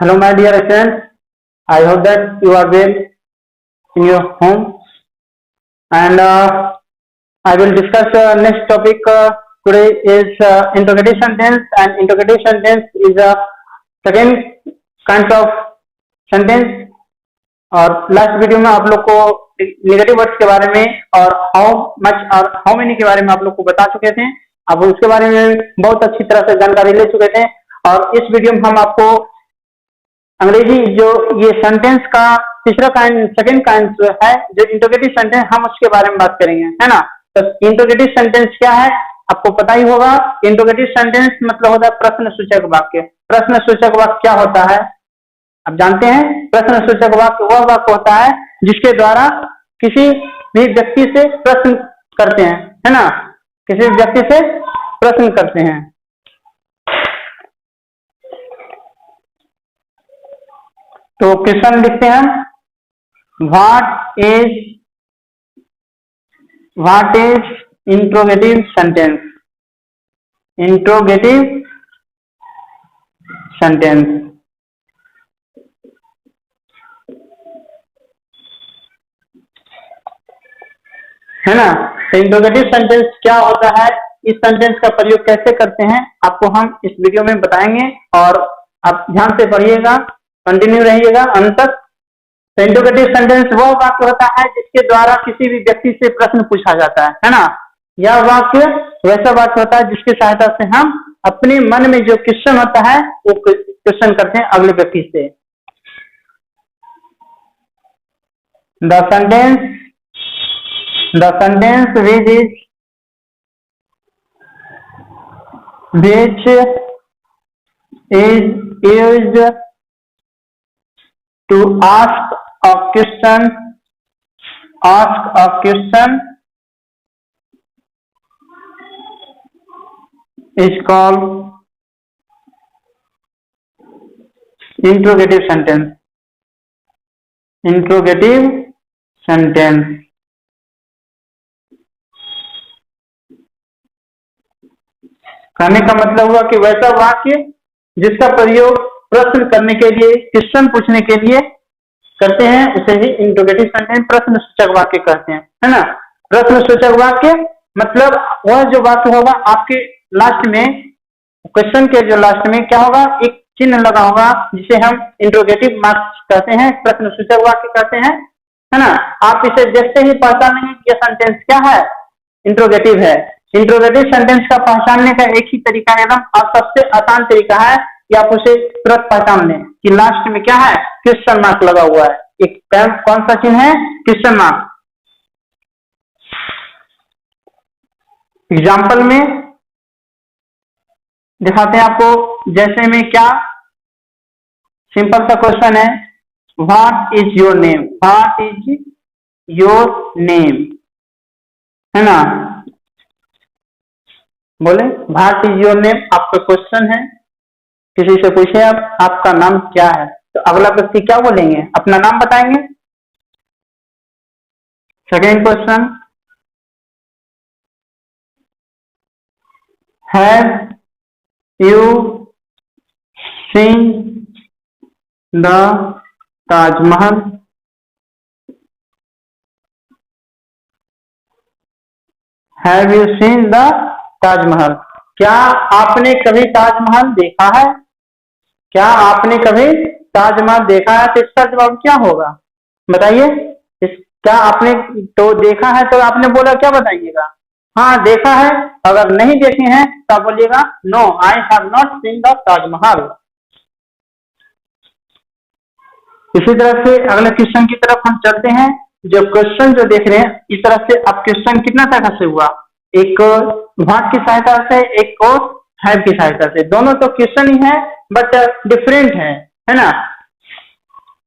Hello, my dear friends. I hope that you are well in your home. And I will discuss next topic today is interrogative sentence. And interrogative sentence is a second kind of sentence. और last video में आप लोग को negative words के बारे में और how much और हाउ मेनी के बारे में आप लोग को बता चुके थे। आप उसके बारे में बहुत अच्छी तरह से जानकारी ले चुके थे। और इस वीडियो में हम आपको अंग्रेजी जो ये सेंटेंस का तीसरा काइंड सेकंड काइंड जो है जो इंटरोगेटिव सेंटेंस, हम उसके बारे में बात करेंगे, है ना। तो इंटरोगेटिव सेंटेंस क्या है आपको पता ही होगा। इंटरोगेटिव सेंटेंस मतलब होता है प्रश्न सूचक वाक्य। प्रश्न सूचक वाक्य क्या होता है आप जानते हैं। प्रश्न सूचक वाक्य वह वाक्य होता है जिसके द्वारा किसी भी व्यक्ति से प्रश्न करते हैं, है ना। किसी व्यक्ति से प्रश्न करते हैं। तो क्वेश्चन लिखते हैं हम, what is interrogative sentence. Interrogative sentence है ना। तो इंट्रोगेटिव सेंटेंस क्या होता है, इस सेंटेंस का प्रयोग कैसे करते हैं आपको हम इस वीडियो में बताएंगे। और आप ध्यान से पढ़िएगा, कंटिन्यू रहिएगा अंत तक। तो इंट्रोगेटिव सेंटेंस वह वाक्य होता है जिसके द्वारा किसी भी व्यक्ति से प्रश्न पूछा जाता है ना। यह वाक्य वैसा वाक्य होता है जिसकी सहायता से हम अपने मन में जो क्वेश्चन होता है वो क्वेश्चन करते हैं अगले व्यक्ति से। The sentence which is used to ask a question is called interrogative sentence। interrogative sentence कहने का मतलब हुआ कि वैसा वाक्य जिसका प्रयोग प्रश्न करने के लिए, क्वेश्चन पूछने के लिए करते हैं, उसे ही इंट्रोगेटिव सेंटेंस प्रश्न सूचक वाक्य कहते हैं, है ना। प्रश्न सूचक वाक्य मतलब वह जो वाक्य होगा आपके लास्ट में, क्वेश्चन के जो लास्ट में क्या होगा, एक चिन्ह लगा होगा जिसे हम इंट्रोगेटिव मार्क्स कहते हैं, प्रश्न सूचक वाक्य कहते हैं, है ना। आप इसे देखते ही पहचान लेंगे कि यह सेंटेंस क्या है, इंट्रोगेटिव है। इंट्रोगेटिव सेंटेंस का पहचानने का एक ही तरीका है एकदम, और सबसे आसान तरीका है कि आप उसे तुरंत पहचान लें कि लास्ट में क्या है, क्वेश्चन मार्क लगा हुआ है। एक कौन सा चिन्ह है, क्वेश्चन मार्क। एग्जाम्पल में दिखाते हैं आपको, जैसे में क्या सिंपल सा क्वेश्चन है, what is your name. What is your name, है ना। बोले व्हाट इज योर नेम, आपका क्वेश्चन है, किसी से पूछे आप आपका नाम क्या है, तो अगला व्यक्ति क्या बोलेंगे, अपना नाम बताएंगे। Second question, have you seen the Taj Mahal. Have you seen the Taj Mahal, क्या आपने कभी ताजमहल देखा है। क्या आपने कभी ताजमहल देखा है, तो इसका जवाब क्या होगा बताइए। क्या आपने तो देखा है, तो आपने बोला क्या बताइएगा, हाँ देखा है। अगर नहीं देखे हैं तो आप बोलिएगा no I have not seen the Taj Mahal. इसी तरह से अगले क्वेश्चन की तरफ हम चलते हैं। जो क्वेश्चन जो देख रहे हैं, इस तरह से अब क्वेश्चन कितना तरह से हुआ, एक व्हाट की सहायता से, एक और हैव की सहायता से। दोनों तो क्वेश्चन ही है बट डिफरेंट है ना।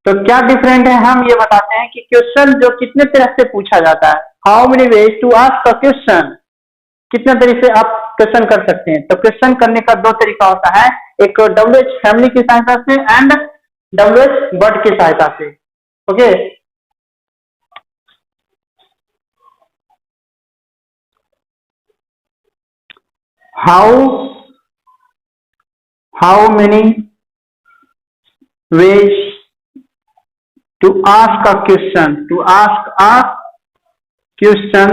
तो क्या डिफरेंट है, हम ये बताते हैं कि क्वेश्चन जो कितने तरह से पूछा जाता है, how many ways to ask a question, कितने तरीके से आप क्वेश्चन कर सकते हैं। तो क्वेश्चन करने का दो तरीका होता है, एक WH फैमिली की सहायता से एंड WH वर्ड की सहायता से। Okay, how many ways to ask a question, to ask a question,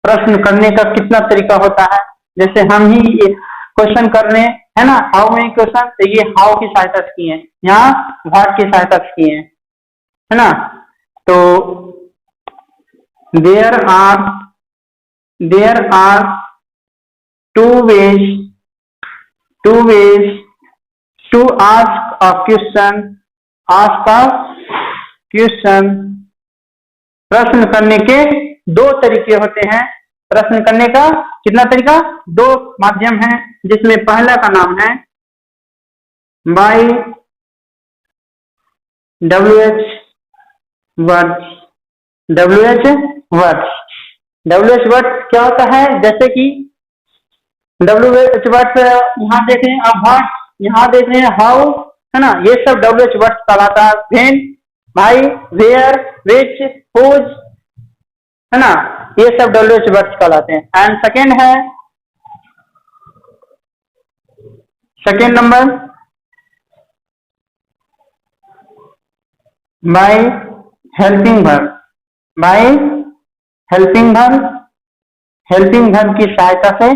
प्रश्न करने का कितना तरीका होता है। जैसे हम ही क्वेश्चन कर रहे हैं, है ना, हाउ मेनी क्वेश्चन, तो ये हाउ की सहायता से किए हैं, यहाँ व्हाट की सहायता से किए हैं, है ना। तो there are two ways to ask a question, प्रश्न करने के दो तरीके होते हैं। प्रश्न करने का कितना तरीका, दो माध्यम है, जिसमें पहला का नाम है by WH words. WH words क्या होता है, जैसे कि WH वर्ड्स यहाँ देख रहे हैं आप, व्हाट, यहाँ देख रहे हैं हाउ, है ना, ये सब WH वर्ड्स कहलाता है। व्हेन, भाई, वेयर, विच, हुज, है ना, ये सब WH वर्ड्स कहलाते हैं। And second number by helping verb की सहायता से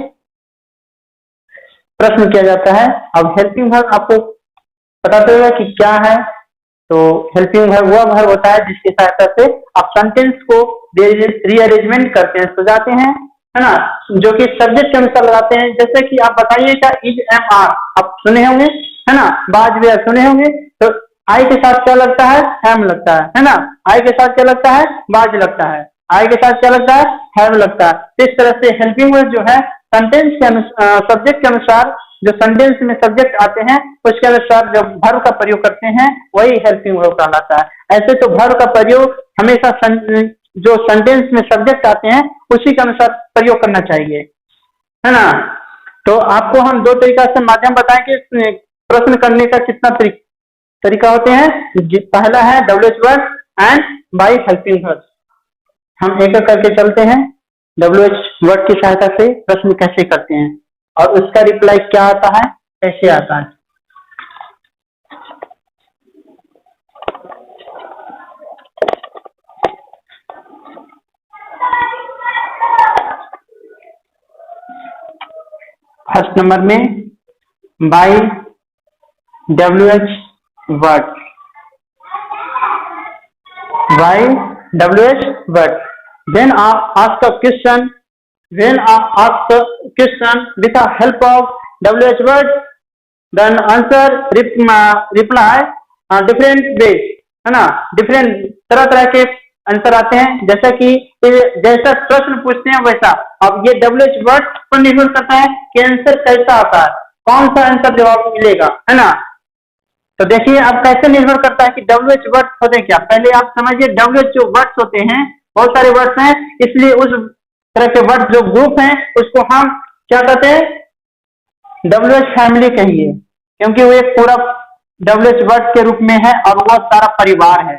प्रश्न किया जाता है। अब हेल्पिंग वर्ब आपको पता चलेगा कि क्या है। तो हेल्पिंग वर्ब वह वर्ब होता है जिसकी सहायता से आप सेंटेंस को रीअरेंजमेंट करते हैं, सजाते हैं, है ना, जो कि सब्जेक्ट के अनुसार लगाते हैं। जैसे कि आप बताइएगा इज, एम, आर आप सुने होंगे, है ना, बाज, वेयर सुने होंगे, तो आई के साथ क्या लगता है, हैम लगता है ना, आई के साथ क्या लगता है, बाज लगता है, आई के साथ क्या लगता है, हैव लगता है। इस तरह से हेल्पिंग वर्ब जो है सेंटेंस के सब्जेक्ट के अनुसार, जो सेंटेंस में सब्जेक्ट आते हैं उसके अनुसार जब वर्ब का प्रयोग करते हैं वही हेल्पिंग वर्ब कहलाता है। ऐसे तो वर्ब का प्रयोग हमेशा जो सेंटेंस में सब्जेक्ट आते हैं उसी के अनुसार प्रयोग करना चाहिए, है ना। तो आपको हम दो तरीका से माध्यम बताएं कि प्रश्न करने का कितना तरीका होते हैं। पहला है WH word and by helping verb. हम एक एक करके चलते हैं, WH वर्ड की सहायता से प्रश्न कैसे करते हैं और उसका रिप्लाई क्या आता है, कैसे आता है। फर्स्ट नंबर में by WH word, then ask a question, with the help of WH word, then answer reply different ways, है ना, डिफरेंट तरह के आंसर आते हैं। जैसा कि जैसा प्रश्न पूछते हैं वैसा। अब ये WH वर्ड पर निर्भर करता है कि आंसर कैसा आता है, कौन सा आंसर जवाब मिलेगा, है ना। तो देखिए अब कैसे निर्भर करता है कि WH वर्ड्स होते क्या। पहले आप समझिए WH जो वर्ड्स होते हैं, बहुत सारे वर्ड्स हैं, इसलिए उस तरह के वर्ड जो ग्रुप हैं उसको हम क्या कहते हैं, WH फैमिली कहिए, क्योंकि वो एक पूरा WH वर्ड के रूप में है और वह सारा परिवार है।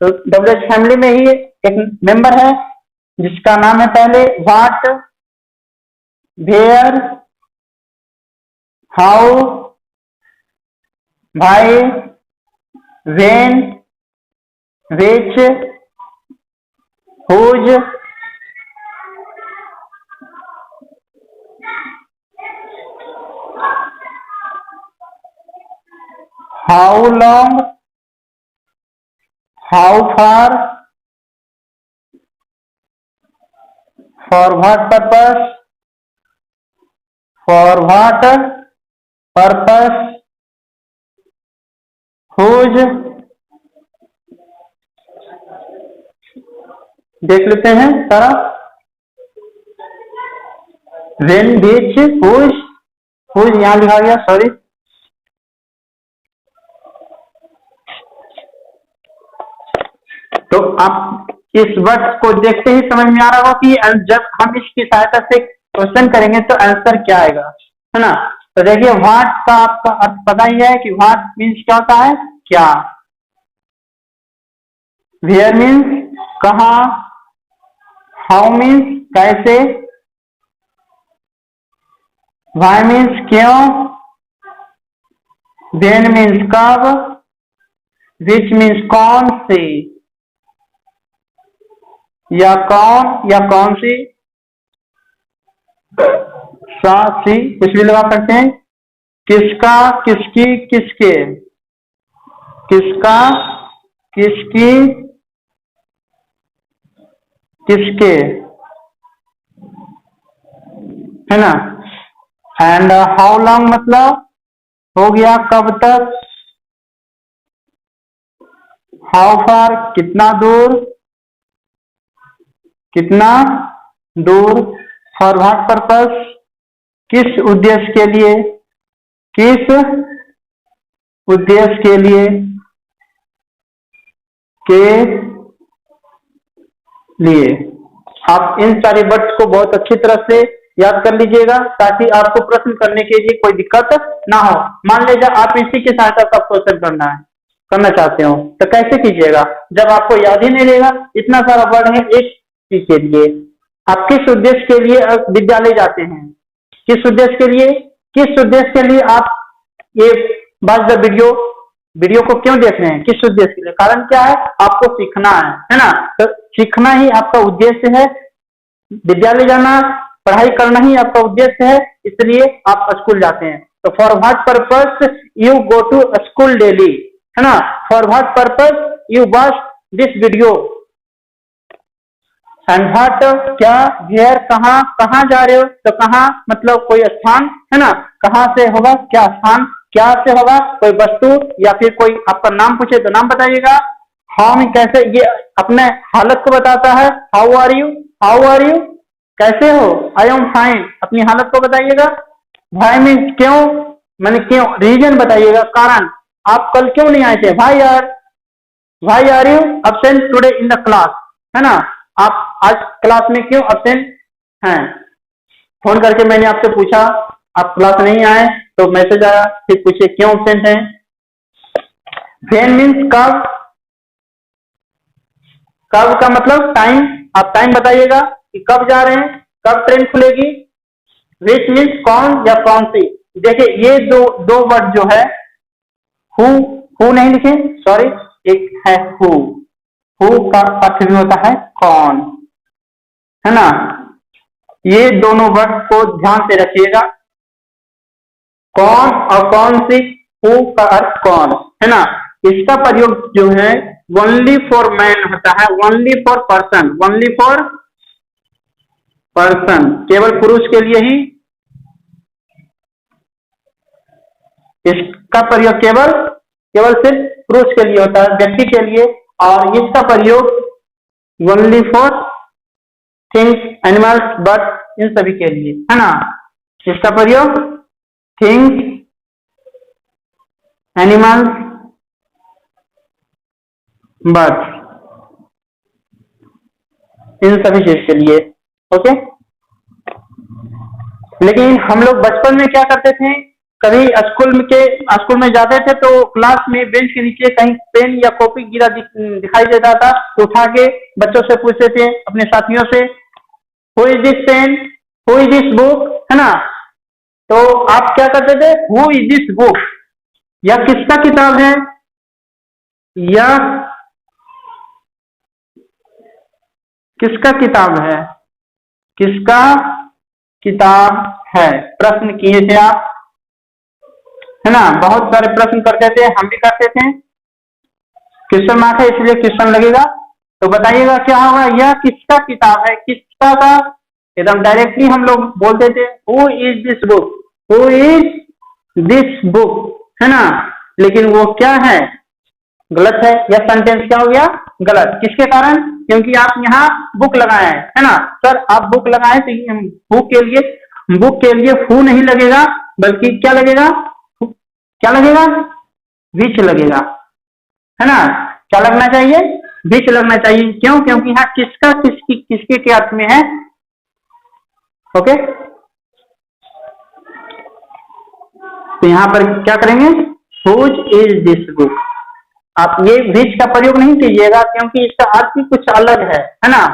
तो WH फैमिली में ही एक मेंबर है जिसका नाम है पहले what, where, how, why, when, which, whose, how long, how far, for what purpose, for what purpose, whose. देख लेते हैं सारा, वेन, विच, हुज यहां लिखा गया, सॉरी। तो आप इस वर्ड को देखते ही समझ में आ रहा होगा कि जब हम इसकी सहायता से क्वेश्चन करेंगे तो आंसर क्या आएगा, है ना। तो देखिए व्हाट का आपका अर्थ पता ही है कि व्हाट मीन्स क्या होता है, क्या। वेयर मीन्स कहाँ, हाउ मीन्स कैसे, व्हाई मीन्स क्यों, वेन मीन्स कब, विच मीन्स कौन सी, या कौन या कौन सी, सा सी कुछ भी लगा सकते हैं। किसका, किसकी, किसके, किसका, किसकी, किसके, है ना। एंड हाउ लॉन्ग मतलब हो गया कब तक, हाउ फार कितना दूर, कितना दूर, फॉर व्हाट पर्पस किस उद्देश्य के लिए, किस उद्देश्य के लिए, के लिए। आप इन सारे वर्ड्स को बहुत अच्छी तरह से याद कर लीजिएगा ताकि आपको प्रश्न करने के लिए कोई दिक्कत ना हो। मान लीजिए आप इसी की सहायता से क्वेश्चन करना चाहते हो तो कैसे कीजिएगा, जब आपको याद ही नहीं रहेगा, इतना सारा वर्ड है एक चीज के लिए। आप किस उद्देश्य के लिए विद्यालय जाते हैं, किस उद्देश्य के लिए, किस उद्देश्य के लिए आप ये वॉच द वीडियो को क्यों देख रहे हैं, किस उद्देश्य के लिए, कारण क्या है, आपको सीखना है ना। तो सीखना ही आपका उद्देश्य है, विद्यालय जाना, पढ़ाई करना ही आपका उद्देश्य है, इसलिए आप स्कूल जाते हैं। तो for what purpose you go to school daily, है ना। For what purpose you watch this video, and what क्या, वेयर कहाँ, कहाँ जा रहे हो, तो कहाँ मतलब कोई स्थान, है ना, कहाँ से होगा क्या स्थान, क्या से होगा कोई वस्तु, या फिर कोई आपका नाम पूछे तो नाम बताइएगा। हाउ में कैसे, ये अपने हालत को बताता है, how are you, how are you कैसे हो, आई एम फाइन, अपनी हालत को बताइएगा। भाई मीन्स क्यों, मैंने क्यों, रीजन बताइएगा, कारण, आप कल क्यों नहीं आए थे, why are you absent today in the class, है ना, आप आज क्लास में क्यों अब्सेंट हैं। फोन करके मैंने आपसे पूछा आप क्लास नहीं आए तो मैसेज आया, फिर पूछे क्यों अब्सेंट हैं। व्हेन मीन्स कब, कब का मतलब टाइम, आप टाइम बताइएगा कि कब जा रहे हैं, कब ट्रेन खुलेगी। विच मीन्स कौन या कौन सी। देखिए ये दो वर्ड जो है, हु नहीं लिखे, सॉरी, एक है हु का अर्थ भी होता है कौन, है ना। ये दोनों वर्ड को ध्यान से रखिएगा, कौन और कौन सी, हु का अर्थ कौन, है ना। इसका प्रयोग जो है ओनली फॉर मैन होता है, only for person, only for person, केवल पुरुष के लिए ही इसका प्रयोग केवल सिर्फ पुरुष के लिए होता है, व्यक्ति के लिए। और इसका प्रयोग only for things, animals, birds, इन सभी के लिए, है ना। इसका प्रयोग थिंग्स, एनिमल्स, बर्ड्स, इन सभी चीज के लिए, ओके। लेकिन हम लोग बचपन में क्या करते थे, कभी स्कूल में जाते थे तो क्लास में बेंच के नीचे कहीं पेन या कॉपी गिरा दिखाई देता था तो उठा के बच्चों से पूछते थे, अपने साथियों से, who is this pen, who is this book, है ना। तो आप क्या करते थे, हु इज दिस बुक, या किसका किताब है, या किसका किताब है, किसका किताब है, प्रश्न किए थे आप, है ना। बहुत सारे प्रश्न करते थे, हम भी करते थे। क्वेश्चन मार्क है इसलिए क्वेश्चन लगेगा, तो बताइएगा क्या होगा, यह किसका किताब है, किसका का, एकदम डायरेक्टली हम लोग बोलते थे who is this book, who is this book, है ना। लेकिन वो क्या है, गलत है, यह सेंटेंस क्या हो गया, गलत, किसके कारण, क्योंकि आप यहाँ बुक लगाए हैं, है ना। सर आप बुक लगाए तो बुक के लिए हु नहीं लगेगा, बल्कि क्या लगेगा, क्या लगेगा, विच लगेगा, है ना। क्या लगना चाहिए, विच लगना चाहिए, क्यों, क्योंकि यहाँ किसका किसके के अर्थ में है, ओके। तो यहाँ पर क्या करेंगे, हुज इज दिस बुक, आप ये विच का प्रयोग नहीं कीजिएगा क्योंकि इसका अर्थ ही कुछ अलग है ना।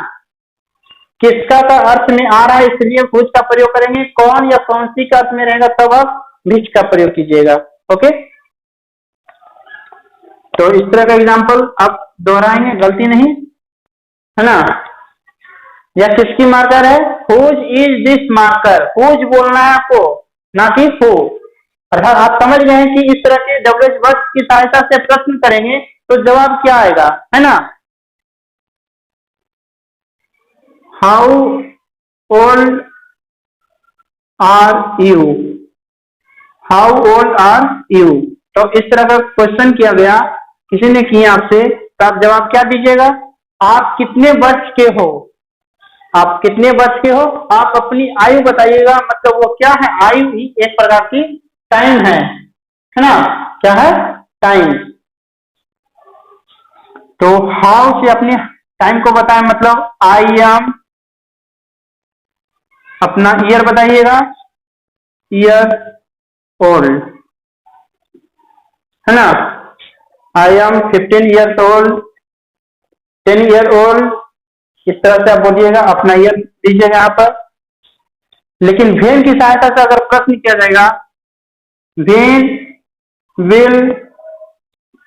किसका का अर्थ में आ रहा है इसलिए हुज का प्रयोग करेंगे, कौन या कौन सी का अर्थ में रहेगा तब आप विच का प्रयोग कीजिएगा, ओके। तो इस तरह का एग्जाम्पल आप दोहराएंगे, गलती नहीं है ना। या किसकी मार्कर है, whose is this marker, whose बोलना है आपको, ना कि हु। अर्थात आप समझ गए हैं कि इस तरह के डब्ल्यूएच वर्ड की सहायता से प्रश्न करेंगे तो जवाब क्या आएगा, है ना। How old are you, how old are you. तो इस तरह का क्वेश्चन किया गया, किसी ने किया आपसे, तो आप जवाब क्या दीजिएगा, आप कितने वर्ष के हो, आप कितने वर्ष के हो, आप अपनी आयु बताइएगा। मतलब वो क्या है, आयु ही एक प्रकार की टाइम है ना, क्या है, टाइम। तो हाउ से अपने टाइम को बताएं, मतलब आई एम, अपना ईयर बताइएगा, ईयर ओल्ड, है ना। I am 15 years old, 10 year old, इस तरह से आप बोलिएगा, अपना ईयर दीजिएगा यहाँ पर। लेकिन वेन की सहायता से अगर प्रश्न किया जाएगा, when will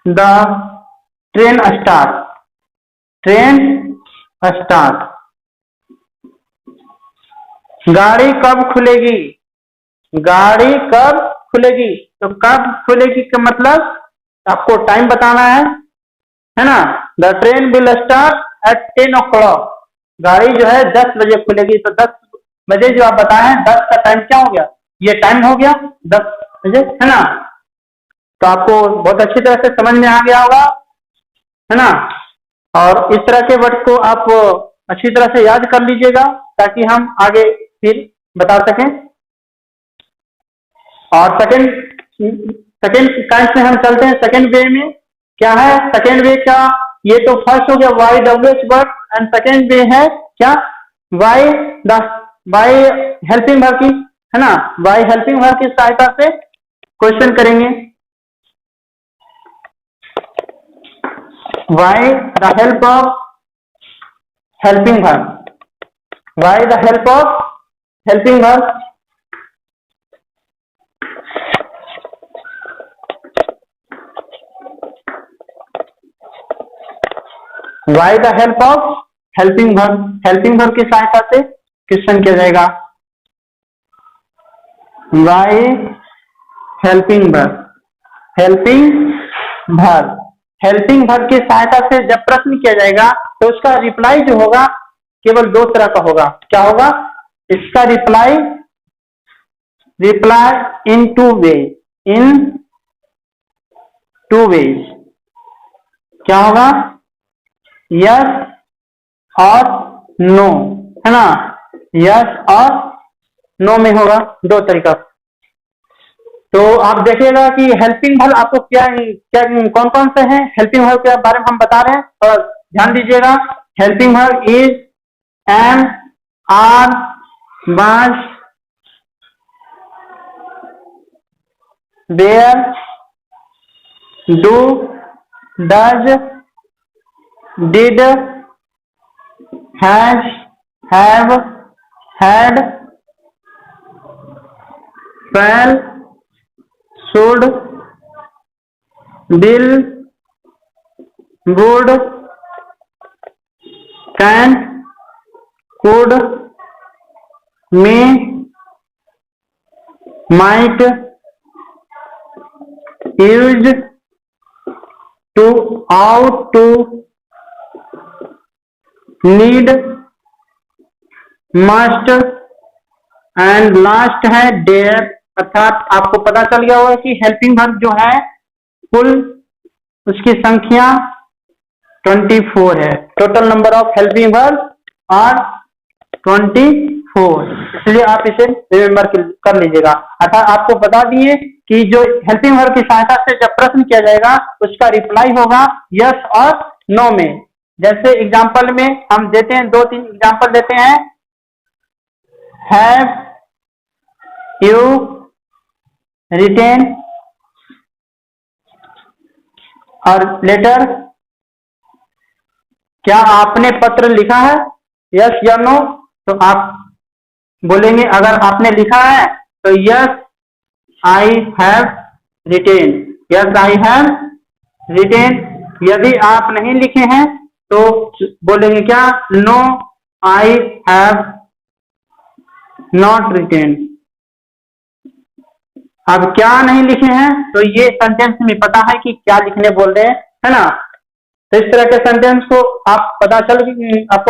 the train start, train start, गाड़ी कब खुलेगी, गाड़ी कब खुलेगी। तो कब खुलेगी का मतलब आपको टाइम बताना है ना। The train will start at 10 o'clock, गाड़ी जो है 10 बजे खुलेगी। तो 10 बजे जो आप बताए, 10 का टाइम क्या हो गया, ये टाइम हो गया 10 बजे, है ना। तो आपको बहुत अच्छी तरह से समझ में आ गया होगा, है ना। और इस तरह के वर्ड को आप अच्छी तरह से याद कर लीजिएगा ताकि हम आगे फिर बता सकें। और सेकेंड काइंड में हम चलते हैं, सेकेंड वे में क्या है, सेकेंड वे क्या, ये तो फर्स्ट हो गया by WH word, and second way है क्या, by the, by helping verb की, है ना। वाई हेल्पिंग वर्ब की सहायता से क्वेश्चन करेंगे। By the help of helping verb, by the help of helping verb, by the help of helping verb, helping verb की सहायता से क्वेश्चन किया जाएगा। By helping verb, helping verb, helping verb की सहायता से जब प्रश्न किया जाएगा तो उसका रिप्लाई जो होगा केवल दो तरह का होगा। क्या होगा, इसका reply, reply in two way, in two ways. क्या होगा, यस और नो, है ना, यस और नो में होगा, दो तरीका। तो आप देखिएगा कि हेल्पिंग वर्ब आपको क्या क्या कौन कौन से हैं, हेल्पिंग वर्ब के बारे में हम बता रहे हैं, और ध्यान दीजिएगा। Helping verb is, am, are, was, were, do, does, did, has, have, had, shall, should, will, would, can, could, may, might, use, to, ought to, need, must, and last है डेयर। अर्थात आपको पता चल गया होगा कि हेल्पिंग वर्ब जो है कुल उसकी संख्या 24 है। Total number of helping verb are 24, इसलिए आप इसे रिमेम्बर कर लीजिएगा। अर्थात आपको बता दिए कि जो हेल्पिंग वर्ब की सहायता से जब प्रश्न किया जाएगा उसका रिप्लाई होगा यस और नो में। जैसे एग्जाम्पल में हम देते हैं, दो तीन एग्जाम्पल देते हैं। हैव यू रिटेन, और लेटर, क्या आपने पत्र लिखा है, यस या नो। तो आप बोलेंगे अगर आपने लिखा है तो yes I have written, yes I have written. यदि आप नहीं लिखे हैं तो बोलेंगे क्या, no I have not written. अब क्या नहीं लिखे हैं, तो ये सेंटेंस में पता है कि क्या लिखने बोल रहे हैं, है ना। तो इस तरह के सेंटेंस को आपको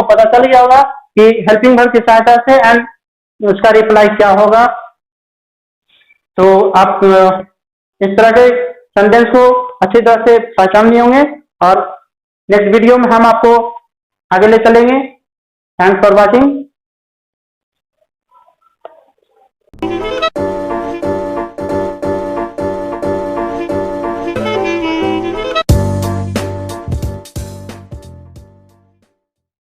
पता चल गया होगा कि हेल्पिंग वर्ब की सहायता से एंड उसका रिप्लाई क्या होगा। तो आप इस तरह के सेंटेंस को अच्छी तरह से पहचान लिए होंगे और नेक्स्ट वीडियो में हम आपको आगे ले चलेंगे। Thanks for watching.